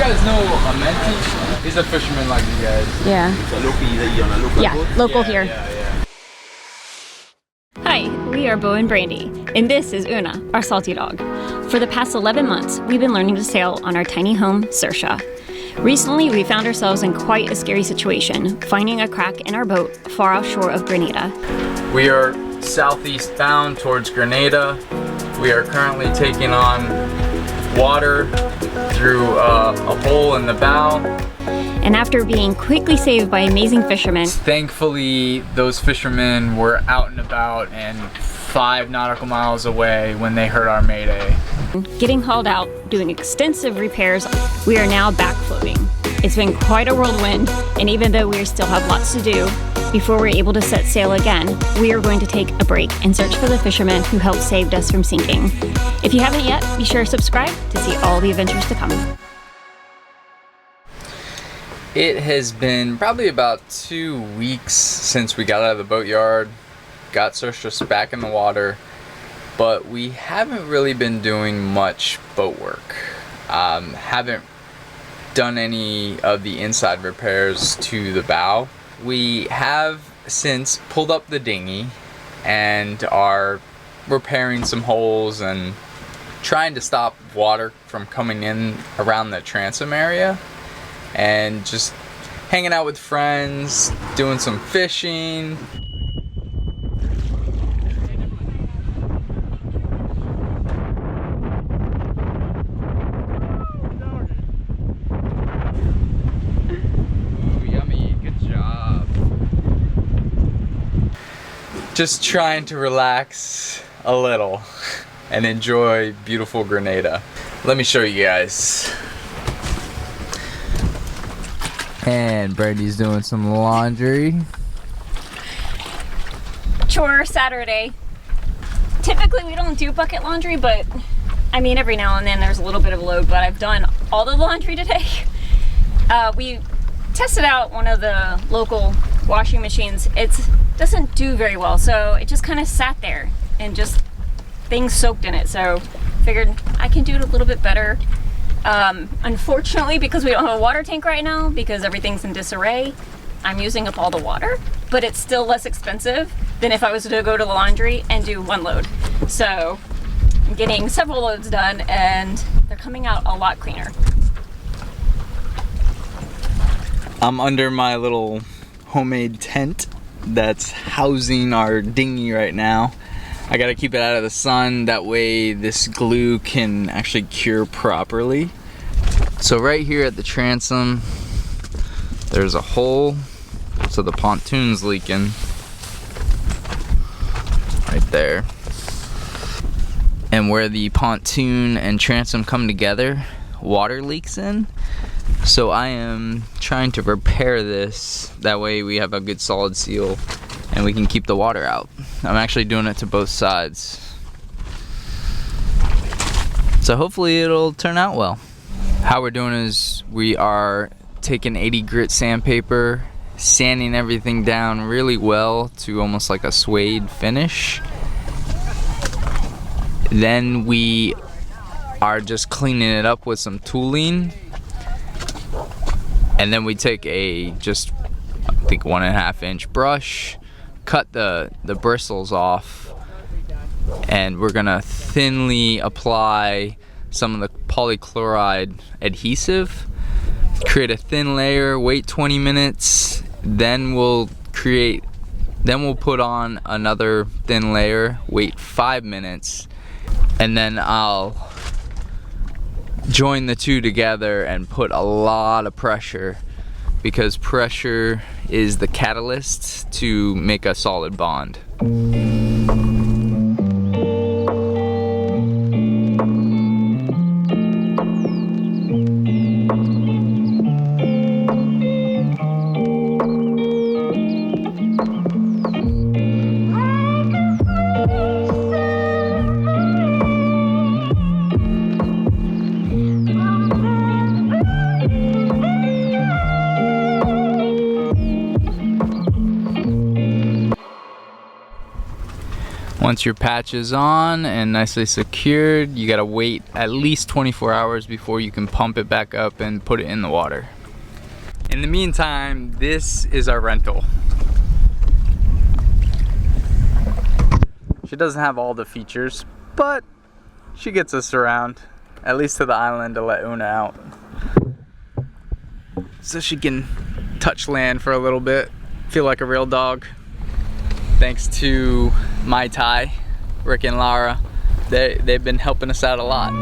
guys know Amenti? He's a fisherman like you guys. Yeah. It's a local, on a local boat? Local here. Yeah. Hi, we are Beau and Brandy, and this is Una, our salty dog. For the past 11 months, we've been learning to sail on our tiny home, Saoirse. Recently, we found ourselves in quite a scary situation, finding a crack in our boat far offshore of Grenada. We are southeast bound towards Grenada. We are currently taking on water through a hole in the bow. And after being quickly saved by amazing fishermen, thankfully those fishermen were out and about and 5 nautical miles away when they heard our Mayday. Getting hauled out, doing extensive repairs, we are now back floating. It's been quite a whirlwind, and even though we still have lots to do, before we're able to set sail again, we are going to take a break and search for the fishermen who helped save us from sinking. If you haven't yet, be sure to subscribe to see all the adventures to come. It has been probably about 2 weeks since we got out of the boatyard, got Saoirse back in the water, but we haven't really been doing much boat work. Haven't done any of the inside repairs to the bow. We have since pulled up the dinghy and are repairing some holes and trying to stop water from coming in around the transom area, and just hanging out with friends, doing some fishing. Ooh, yummy, good job. Just trying to relax a little and enjoy beautiful Grenada. Let me show you guys. And Brandy's doing some laundry. Chore Saturday. Typically we don't do bucket laundry, but I mean every now and then there's a little bit of a load, but I've done all the laundry today. We tested out one of the local washing machines. It doesn't do very well, so it just kind of sat there and just things soaked in it. So figured I can do it a little bit better. Unfortunately, because we don't have a water tank right now, because everything's in disarray, I'm using up all the water, but it's still less expensive than if I was to go to the laundry and do one load. So I'm getting several loads done and they're coming out a lot cleaner. I'm under my little homemade tent that's housing our dinghy right now. I gotta keep it out of the sun, that way this glue can actually cure properly. So right here at the transom, there's a hole, so the pontoon's leaking. Right there. And where the pontoon and transom come together, water leaks in. So I am trying to repair this, that way we have a good solid seal and we can keep the water out. I'm actually doing it to both sides. So hopefully it'll turn out well. How we're doing is we are taking 80 grit sandpaper, sanding everything down really well to almost like a suede finish. Then we are just cleaning it up with some tooling. And then we take a just, I think 1.5 inch brush, cut the bristles off, and we're gonna thinly apply some of the polychloride adhesive, create a thin layer, wait 20 minutes, then we'll put on another thin layer, wait 5 minutes, and then I'll join the two together and put a lot of pressure, because pressure is the catalyst to make a solid bond. Once your patch is on and nicely secured, you gotta wait at least 24 hours before you can pump it back up and put it in the water. In the meantime, this is our rental. She doesn't have all the features, but she gets us around, at least to the island to let Una out. So she can touch land for a little bit, feel like a real dog. Thanks to Mai Tai, Rick and Lara, they've been helping us out a lot.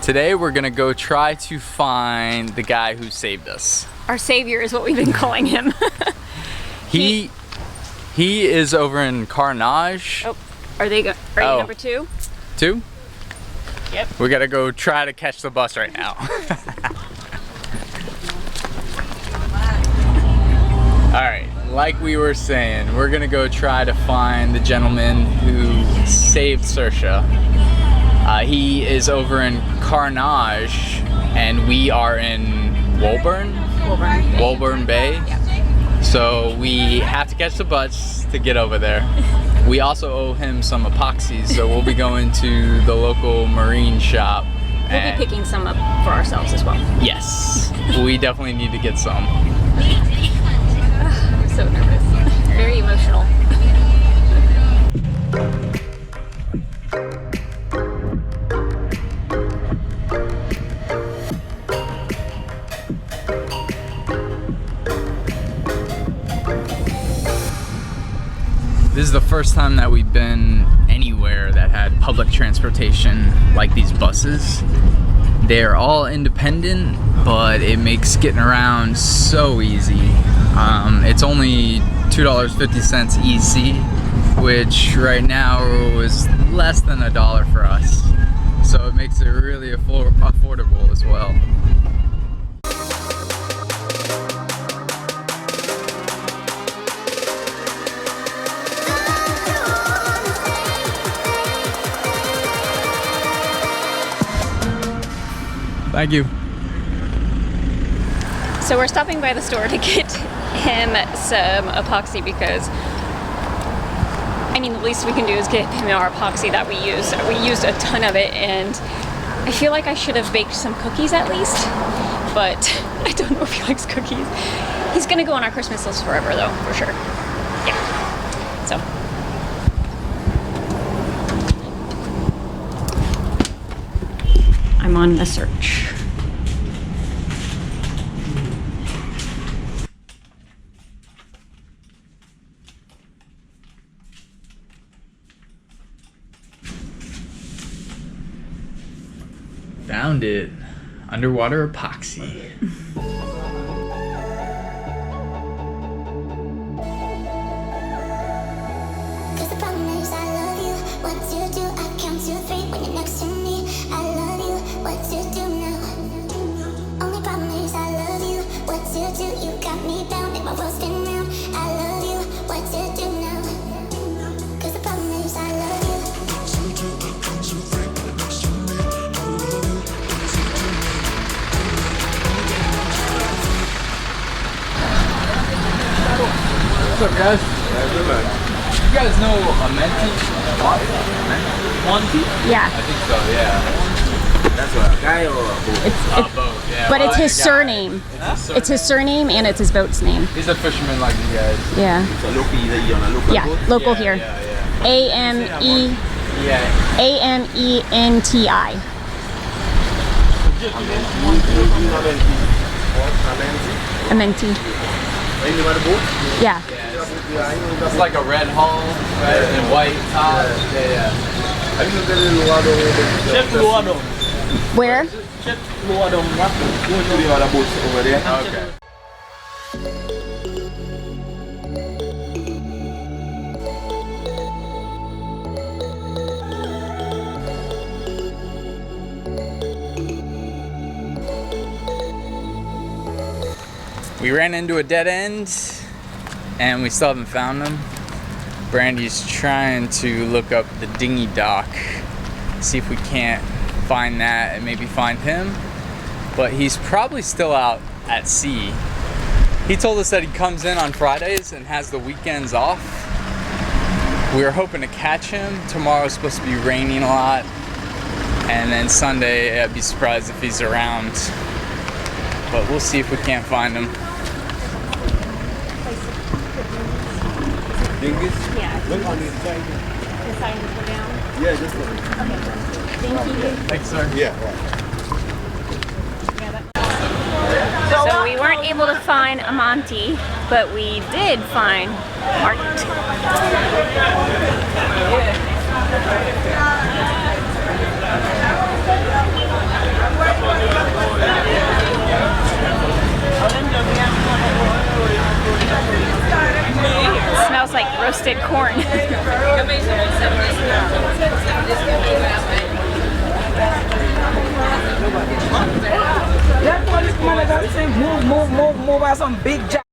Today we're gonna go try to find the guy who saved us. Our savior is what we've been calling him. He is over in Carenage. Oh, are you number 2? 2? Yep. We gotta go try to catch the bus right now. Alright, like we were saying, we're gonna go try to find the gentleman who saved Saoirse. He is over in Carenage, and we are in Woburn Bay. Yep. So we have to catch the bus to get over there. We also owe him some epoxies, so we'll be going to the local marine shop. We'll be picking some up for ourselves as well. Yes, we definitely need to get some. I'm so nervous. Very emotional. This is the first time that we've been anywhere that had public transportation like these buses. They're all independent, but it makes getting around so easy. It's only $2.50 EC, which right now is less than $1 for us. So it makes it really affordable as well. Thank you. So we're stopping by the store to get him some epoxy because, I mean, the least we can do is get him our epoxy that we use. We used a ton of it, and I feel like I should have baked some cookies at least, but I don't know if he likes cookies. He's gonna go on our Christmas list forever though, for sure. Yeah, so. I'm on the search. Found it. Underwater epoxy. What's up, guys? You guys know Amenti? Monty? Yeah. I think so, yeah. That's a guy or a boat? It's Boat, yeah. but Well, it's his guy. surname. It's his surname and it's his boat's name. He's a fisherman like you guys. Yeah. So local that you on a local Yeah, boat? local Yeah, here. yeah. A-M-E Yeah. A-M-E-N-T-I. Amenti. Yeah. It's like a red hull, red and white top. Yeah. Where? Okay. We ran into a dead end and we still haven't found them. Brandy's trying to look up the dinghy dock, see if we can't find that and maybe find him, but he's probably still out at sea. He told us that he comes in on Fridays and has the weekends off. We were hoping to catch him. Tomorrow's supposed to be raining a lot, and then Sunday I'd be surprised if he's around, but we'll see if we can't find him. Yeah. The sign just go down? Yeah, just one. Okay. Thank you. Thanks, sir. Yeah. So we weren't able to find Amenti, but we did find Martin. It smells like roasted corn. That one is coming and saying move as some big jack.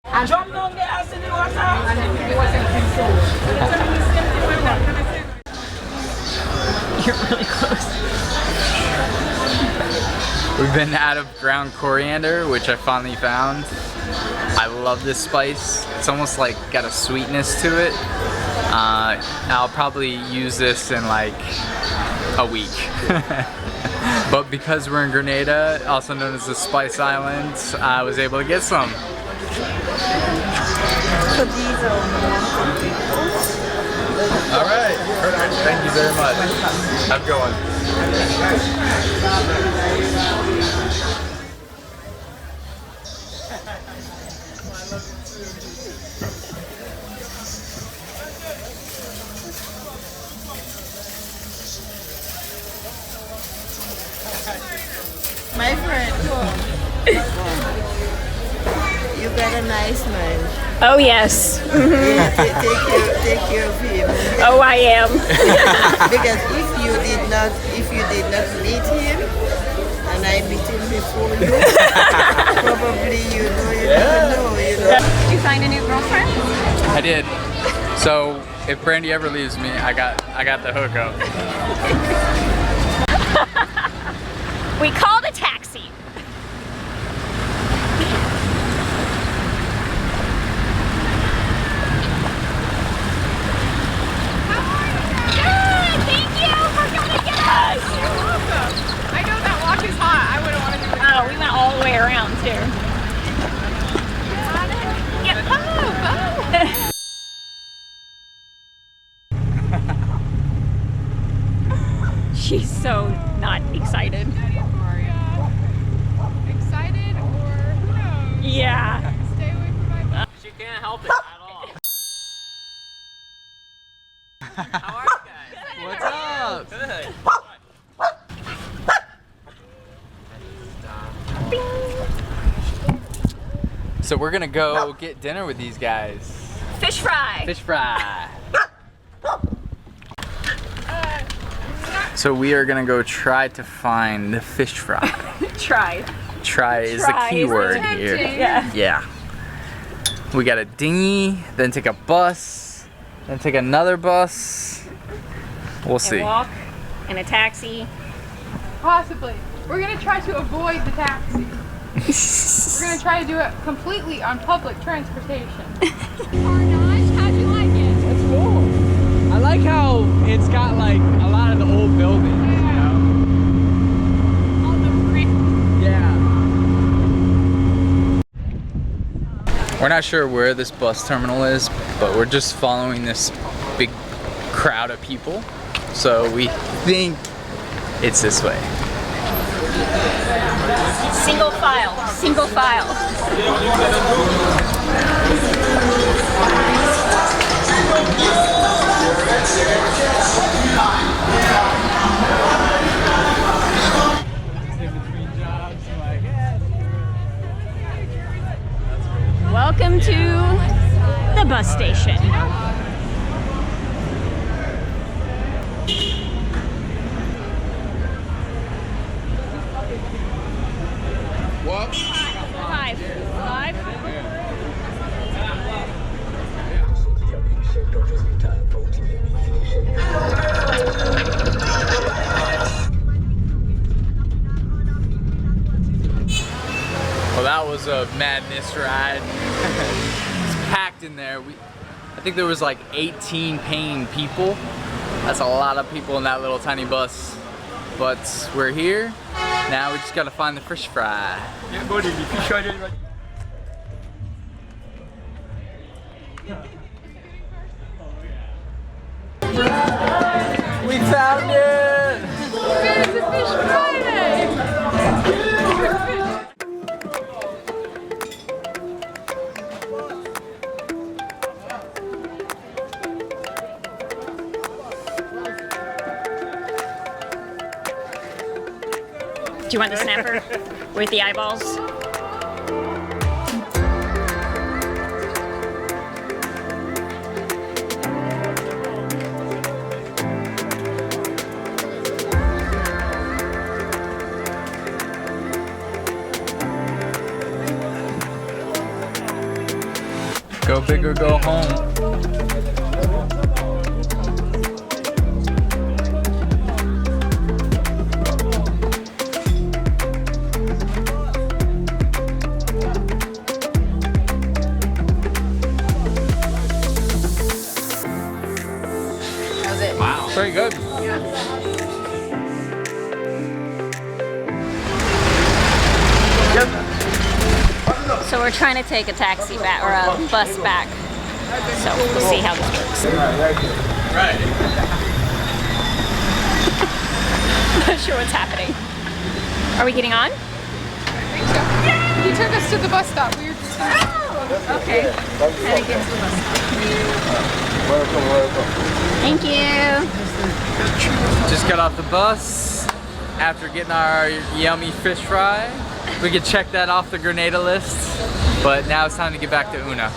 And jump down there and see the water. And then he wasn't You're really close. We've been out of ground coriander, which I finally found. I love this spice. It's almost like got a sweetness to it. I'll probably use this in like a week. But because we're in Grenada, also known as the Spice Islands, I was able to get some. All right, perfect. Thank you very much. Have a good one. My friend, you got a nice man. Oh yes. Yeah, take care of him. Oh, I am. Because if you did not meet him, and I meet him before you, probably you never know. Did you find a new girlfriend? I did. So if Brandy ever leaves me, I got the hookup. We called a taxi. Good, thank you for coming to get us. You're welcome. I know that walk is hot. I wouldn't want to do it. Oh, we went all the way around too. Yeah. She's so not excited. Excited or who knows? Yeah. Stay away from my She can't help it at all. How are you guys? What's up? Good. So we're gonna go get dinner with these guys. Fish fry. Fish fry. So we are gonna go try to find the fish fry. Try. Try is the Try key is the word tempting. here. Yeah. Yeah. We got a dinghy, then take a bus, then take another bus. We'll see. A walk and a taxi. Possibly. We're going to try to avoid the taxi. We're going to try to do it completely on public transportation. Carenage, how'd you like it? That's cool. I like how it's got like a lot of the old buildings, you know? On the brick. Yeah. We're not sure where this bus terminal is, but we're just following this big crowd of people. So we think it's this way. Single file, single file. Welcome to the bus station. What? Five. Well, that was a madness ride. It's packed in there. I think there was like 18 paying people. That's a lot of people in that little tiny bus. But we're here. Now we just gotta find the fish fry. We found it! It's a Fish Friday! Do you want the snapper with the eyeballs? Go big or go home. Wow. Very good. So we're trying to take a taxi back or a bus back. So we'll see how this works. Right. I'm not sure what's happening. Are we getting on? I think so. He took us to the bus stop. We were just Okay. How to get to the bus stop. Thank you. Just got off the bus after getting our yummy fish fry. We could check that off the Grenada list, but now it's time to get back to Una.